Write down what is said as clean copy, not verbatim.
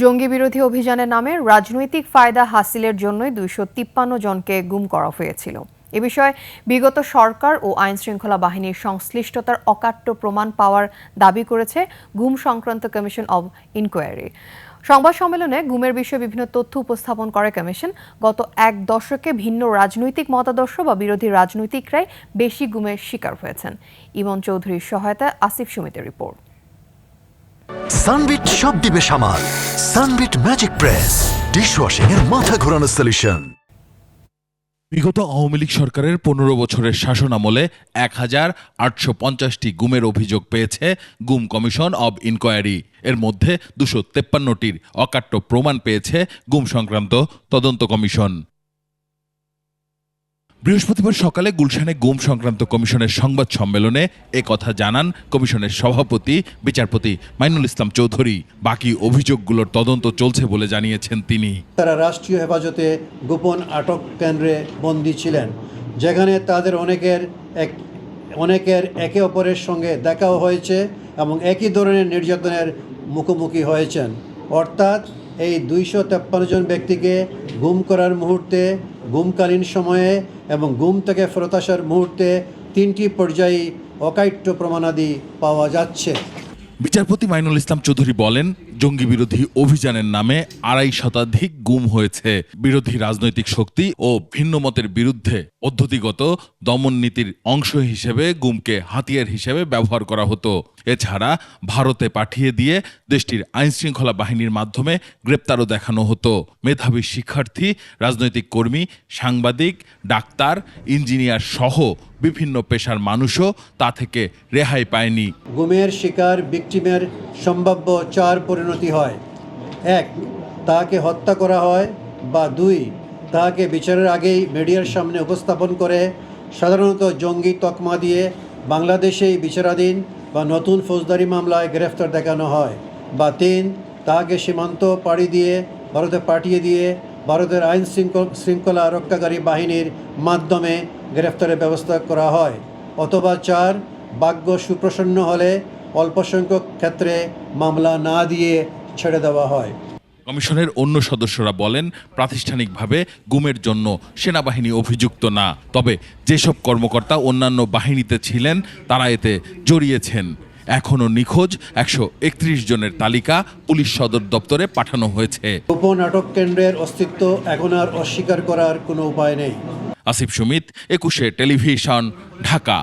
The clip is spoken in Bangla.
জঙ্গি বিরোধী অভিযানের নামে রাজনৈতিক ফায়দা হাসিলের জন্যই ২৫৩ জনকে গুম করা হয়েছিল। এ বিষয়ে বিগত সরকার ও আইনশৃঙ্খলা বাহিনীর সংশ্লিষ্টতার অকাট্য প্রমাণ পাওয়ার দাবি করেছে গুম সংক্রান্ত কমিশন অব ইনকোয়ারি। সংবাদ সম্মেলনে গুমের বিষয়ে বিভিন্ন তথ্য উপস্থাপন করে কমিশন। গত এক দশকে ভিন্ন রাজনৈতিক মতাদর্শ বা বিরোধী রাজনৈতিকরাই বেশি গুমের শিকার হয়েছেন। ইমন চৌধুরীর সহায়তায় আসিফ সুমিতের রিপোর্ট। সানবিট সব দিবে সামাল। সানবিট ম্যাজিক প্রেস ডিশওয়াশিং এর মাথা ঘোরানো সলিউশন। বিগত আওয়ামী লীগ সরকারের ১৫ বছরের শাসনামলে ১,৮৫০টি গুমের অভিযোগ পেয়েছে গুম কমিশন অব ইনকোয়ারি। এর মধ্যে ২৫৩টির অকাট্য প্রমাণ পেয়েছে গুম সংক্রান্ত তদন্ত কমিশন। বৃহস্পতিবার সকালে গুলশানে গুম সংক্রান্ত কমিশনের সংবাদ সম্মেলনে কথা জানান কমিশনের সভাপতি বিচারপতি মাইনুল ইসলাম চৌধুরী। বাকি অভিযোগগুলোর তদন্ত চলছে বলে জানিয়েছেন তিনি। তারা রাষ্ট্রীয় হেফাজতে গোপন আটক কেন্দ্রে বন্দী ছিলেন, যেখানে তাদের অনেকের একে অপরের সঙ্গে দেখাও হয়েছে এবং একই ধরনের নির্যাতনের মুখোমুখি হয়েছেন। অর্থাৎ এই ২৫৩ জন ব্যক্তিকে গুম করার মুহূর্তে, গুমকালীন সময়ে এবং গুম থেকে ফেরত আসার মুহূর্তে ৩টি পর্যায়ে অকাট্য প্রমাণাদি পাওয়া যাচ্ছে। বিচারপতি মাইনুল ইসলাম চৌধুরী বলেন, জঙ্গি বিরোধী অভিযানের নামে ২৫ শতাধিক গুম হয়েছে। বিরোধী রাজনৈতিক শক্তি ও ভিন্ন মতের বিরুদ্ধে পদ্ধতিগত দমন নীতির অংশ হিসেবে গুমকে হাতিয়ার হিসেবে ব্যবহার করা হতো। এছাড়া ভারতে পাঠিয়ে দিয়ে দেশটির আইনশৃঙ্খলা বাহিনীর মাধ্যমে গ্রেপ্তারও দেখানো হতো। মেধাবী শিক্ষার্থী, রাজনৈতিক কর্মী, সাংবাদিক, ডাক্তার, ইঞ্জিনিয়ার সহ বিভিন্ন পেশার মানুষও তা থেকে রেহাই পায়নি। গুমের শিকার ভিকটিমের সম্ভাব্য ৪ পরিণতি হয়। ১, তাকে হত্যা করা হয়, বা ২, তাকে বিচারের আগেই মিডিয়ার সামনে উপস্থাপন করে সাধারণত জঙ্গি তকমা দিয়ে বাংলাদেশেই বিচারাধীন বা নতুন ফৌজদারি মামলায় গ্রেফতার দেখানো হয়, বা ৩, তাকে সীমান্ত পাড়ি দিয়ে ভারতে পাঠিয়ে দিয়ে ভারতের আইন শৃঙ্খলা রক্ষাকারী বাহিনীর মাধ্যমে গ্রেফতারের ব্যবস্থা করা হয়, অথবা ৪, ভাগ্য সুপ্রসন্ন হলে অল্প সংখ্যক ক্ষেত্রে মামলা না দিয়ে ছেড়ে দেওয়া হয়। কমিশনের অন্য সদস্যরা বলেন, প্রাতিষ্ঠানিকভাবে গুমের জন্য সেনাবাহিনী অভিযুক্ত না, তবে যেসব কর্মকর্তা অন্যান্য বাহিনীতে ছিলেন তারা এতে জড়িয়েছেন। এখনও নিখোঁজ ১৩১ জনের তালিকা পুলিশ সদর দপ্তরে পাঠানো হয়েছে। গোপন আটক কেন্দ্রের অস্তিত্ব এখন আর অস্বীকার করার কোনো উপায় নেই। আসিফ সুমিত, ২১ টেলিভিশন, ঢাকা।